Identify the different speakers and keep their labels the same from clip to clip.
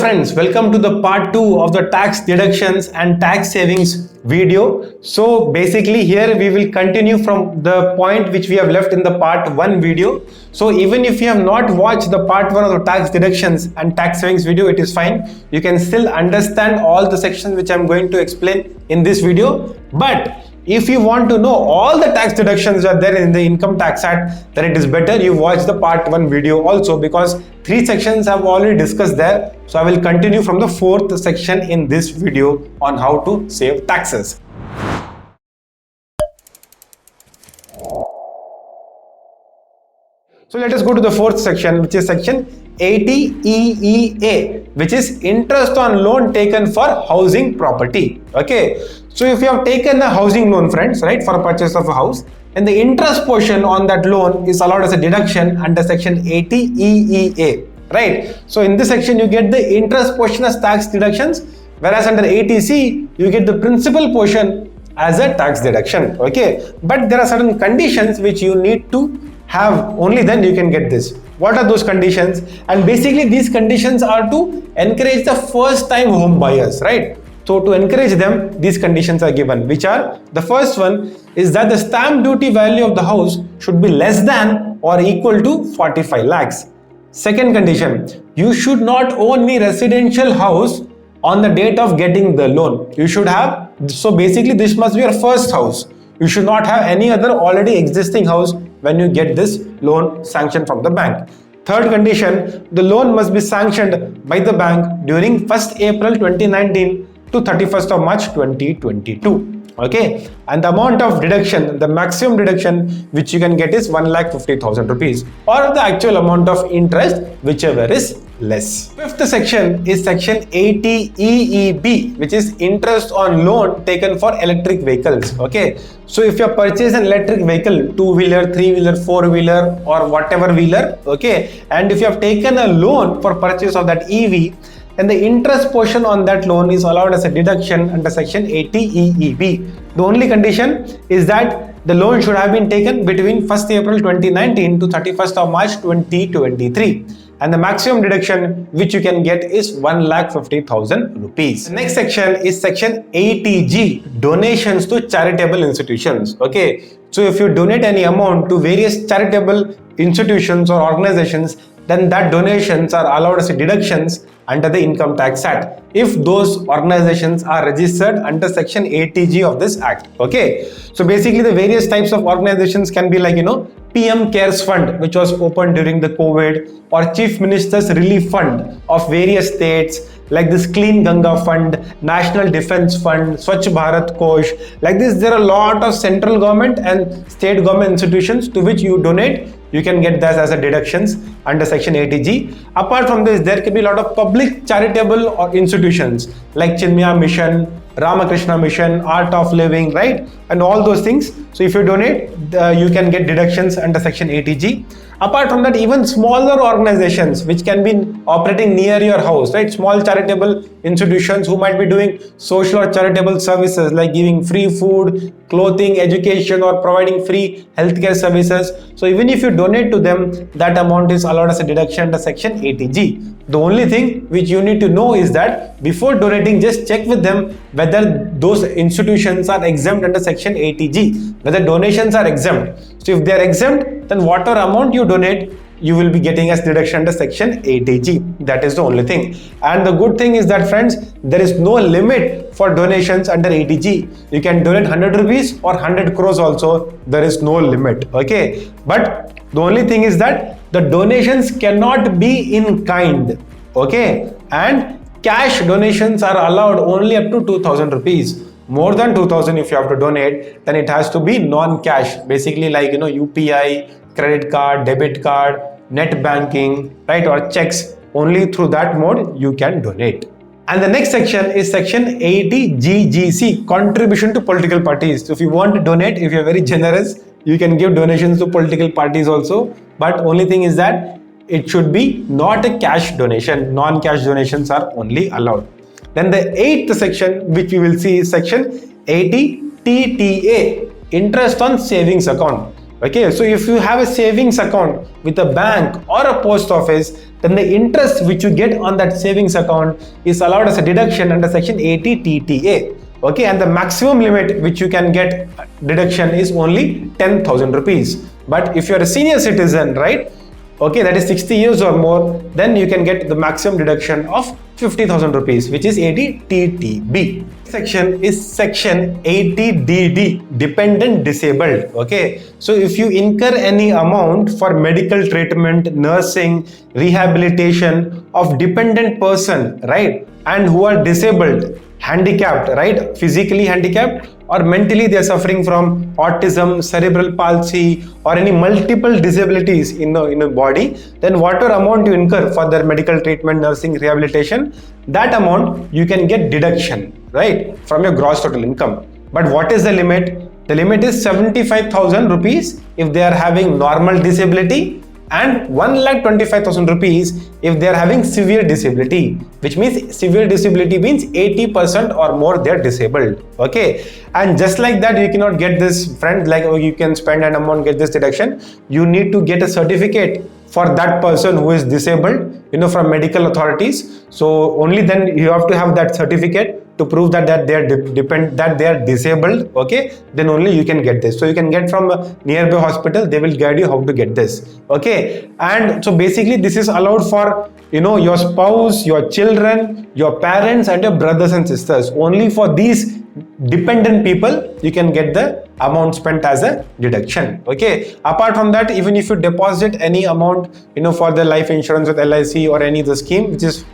Speaker 1: friends, welcome to the part 2 of the tax deductions and tax savings video. So basically here we will continue from the point which we have left in the part 1 video. So even if you have not watched the part 1 of the tax deductions and tax savings video, it is fine. You can still understand all the sections which I am going to explain in this video. But if you want to know all the tax deductions that are there in the Income Tax Act, then it is better you watch the part 1 video also, because 3 sections I've already discussed there. So I will continue from the 4th section in this video on how to save taxes. So let us go to the 4th section, which is section 80EEA, which is interest on loan taken for housing property. Okay. So if you have taken a housing loan, friends, right, for a purchase of a house, and the interest portion on that loan is allowed as a deduction under section 80EEA, right? So in this section, you get the interest portion as tax deductions, whereas under 80C, you get the principal portion as a tax deduction. Okay. But there are certain conditions which you need to have, only then you can get this. What are those conditions? And basically these conditions are to encourage the first time home buyers, right? So to encourage them, these conditions are given, which are, the first one is that the stamp duty value of the house should be less than or equal to 45 lakhs. Second condition, you should not own any residential house on the date of getting the loan. You should have, so basically this must be your first house. You should not have any other already existing house when you get this loan sanctioned from the bank. Third condition, the loan must be sanctioned by the bank during 1st April 2019 to 31st of March 2022. Okay, and the amount of deduction, the maximum deduction which you can get is 1,50,000 rupees, or the actual amount of interest, whichever is less. 5th section is section 80EEB, which is interest on loan taken for electric vehicles. Okay, so if you have purchased an electric vehicle, 2-wheeler, 3-wheeler, 4-wheeler, or whatever wheeler, okay, and if you have taken a loan for purchase of that EV, and the interest portion on that loan is allowed as a deduction under section 80EEB. The only condition is that the loan should have been taken between 1st April 2019 to 31st of March 2023. And the maximum deduction which you can get is 1,50,000 rupees. The next section is section 80G, donations to charitable institutions. Okay, so if you donate any amount to various charitable institutions or organizations, then that donations are allowed as deductions under the Income Tax Act if those organizations are registered under section 80G of this act. Okay, so basically the various types of organizations can be like, PM Cares Fund, which was opened during the COVID, or Chief Minister's Relief Fund of various states, like this Clean Ganga Fund, National Defense Fund, Swachh Bharat Kosh. Like this, there are a lot of central government and state government institutions to which you donate. You can get that as a deductions under section 80G. Apart from this, there can be a lot of public charitable or institutions like Chinmaya Mission, Ramakrishna Mission, Art of Living, right? And all those things. So if you donate, you can get deductions under section 80G. Apart from that, even smaller organizations which can be operating near your house, right? Small charitable institutions who might be doing social or charitable services like giving free food, clothing, education, or providing free healthcare services. So even if you donate to them, that amount is allowed as a deduction under section 80G. The only thing which you need to know is that before donating, just check with them whether those institutions are exempt under section 80G, whether donations are exempt. So if they are exempt, then whatever amount you donate, you will be getting as deduction under section 80G. That is the only thing. And the good thing is that, friends, there is no limit for donations under 80G. You can donate 100 rupees or 100 crores also. There is no limit. Okay. But the only thing is that the donations cannot be in kind. Okay. And cash donations are allowed only up to 2,000 rupees. More than 2,000 if you have to donate, then it has to be non-cash. Basically like, UPI, credit card, debit card, net banking, right, or checks. Only through that mode you can donate. And the next section is section 80GGC, contribution to political parties. So if you want to donate, if you're very generous, you can give donations to political parties also. But only thing is that it should be not a cash donation. Non-cash donations are only allowed. Then the 8th section, which we will see, is section 80TTA, interest on savings account. Okay, so if you have a savings account with a bank or a post office, then the interest which you get on that savings account is allowed as a deduction under section 80 TTA. Okay, and the maximum limit which you can get deduction is only 10,000 rupees. But if you are a senior citizen, right, okay, that is 60 years or more, then you can get the maximum deduction of 50,000 rupees, which is 80 TTB. Section is section 80DD, dependent disabled. Okay, so if you incur any amount for medical treatment, nursing, rehabilitation of dependent person, right, and who are disabled, handicapped, right, physically handicapped, or mentally they are suffering from autism, cerebral palsy, or any multiple disabilities in the body, then whatever amount you incur for their medical treatment, nursing, rehabilitation, that amount you can get deduction, right, from your gross total income. But what is the limit? The limit is 75,000 rupees if they are having normal disability, and 1,25,000 rupees if they are having severe disability, which means severe disability means 80% or more they are disabled. Okay, and just like that, you cannot get this, friend, like, oh, you can spend an amount, get this deduction. You need to get a certificate for that person who is disabled, from medical authorities. So only then you have to have that certificate to prove that they are disabled. Okay, then only you can get this. So you can get from a nearby hospital, they will guide you how to get this. Okay, and so basically this is allowed for your spouse, your children, your parents, and your brothers and sisters. Only for these dependent people you can get the amount spent as a deduction. Okay, apart from that, even if you deposit any amount for the life insurance with LIC or any other scheme which is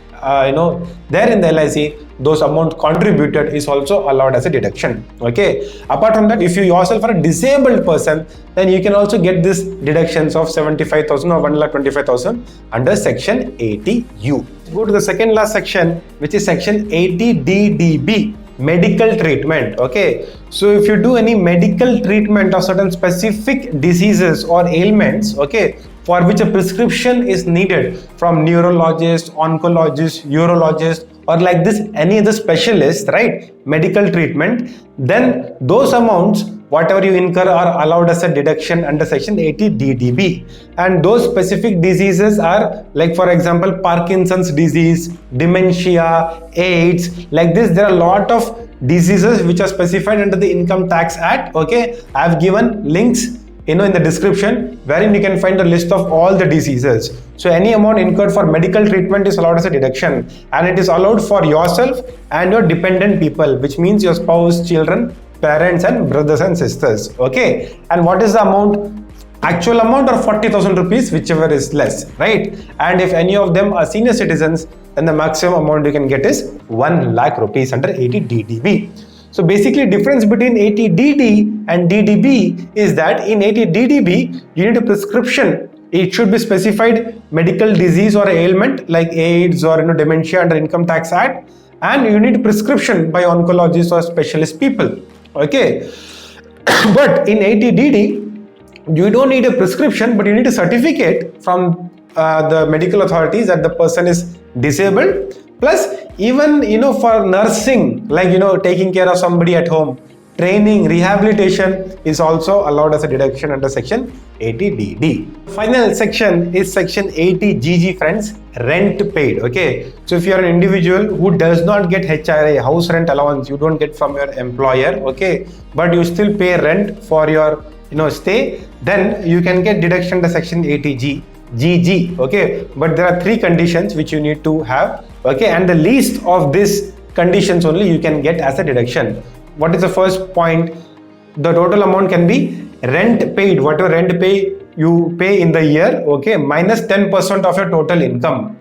Speaker 1: there in the LIC, those amount contributed is also allowed as a deduction. Okay, apart from that, if you yourself are a disabled person, then you can also get this deductions of 75,000 or 1,25,000 under section 80U. Go to the second last section, which is section 80DDB, medical treatment. Okay, so if you do any medical treatment of certain specific diseases or ailments, okay, for which a prescription is needed from neurologist, oncologist, urologist, or like this any other specialist, right, medical treatment, then those amounts whatever you incur are allowed as a deduction under section 80DDB. And those specific diseases are, like, for example, Parkinson's disease, dementia, AIDS, like this. There are a lot of diseases which are specified under the Income Tax Act. Okay, I have given links in the description wherein you can find a list of all the diseases. So any amount incurred for medical treatment is allowed as a deduction, and it is allowed for yourself and your dependent people, which means your spouse, children, parents, and brothers and sisters. Okay, and what is the amount? Actual amount or 40,000 rupees, whichever is less, right? And if any of them are senior citizens, then the maximum amount you can get is 1 lakh rupees under 80DDB. So basically, difference between 80DD and DDB is that in 80DDB, you need a prescription. It should be specified medical disease or ailment like AIDS or dementia under Income Tax Act, and you need a prescription by oncologists or specialist people. Okay, but in 80DD, you don't need a prescription, but you need a certificate from the medical authorities that the person is disabled. Plus, even for nursing, like taking care of somebody at home, training, rehabilitation is also allowed as a deduction under section 80DD. Final section is section 80GG, friends, rent paid. Okay, so if you are an individual who does not get HRA, house rent allowance, you don't get from your employer, okay, but you still pay rent for your stay, then you can get deduction under section 80GG. Okay, but there are 3 conditions which you need to have. Okay, and the least of these conditions only you can get as a deduction. What is the first point? The total amount can be rent paid, whatever rent pay you pay in the year, okay, minus 10% of your total income,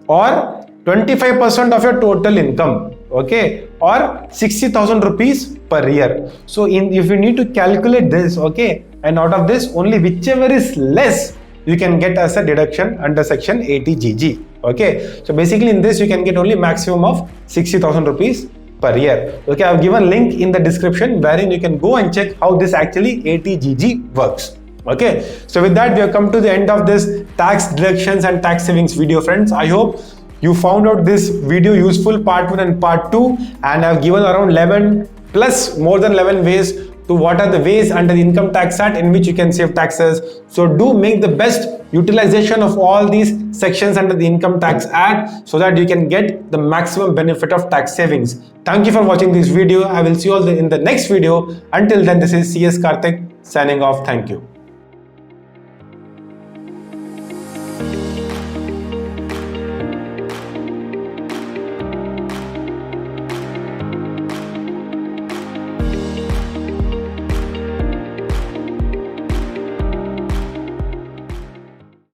Speaker 1: or 25% of your total income, okay, or 60,000 rupees per year. So if you need to calculate this, okay, and out of this only whichever is less you can get as a deduction under section 80GG. Okay, so basically in this you can get only maximum of 60,000 rupees per year. Okay, I've given link in the description wherein you can go and check how this actually 80GG works. Okay, so with that we have come to the end of this tax deductions and tax savings video, friends. I hope you found out this video useful, part 1 and part 2, and I've given around 11 plus more than 11 ways to what are the ways under the Income Tax Act in which you can save taxes. So do make the best utilization of all these sections under the Income Tax Act so that you can get the maximum benefit of tax savings. Thank you for watching this video. I will see you all in the next video. Until then, this is C.S. Karthik signing off. Thank you.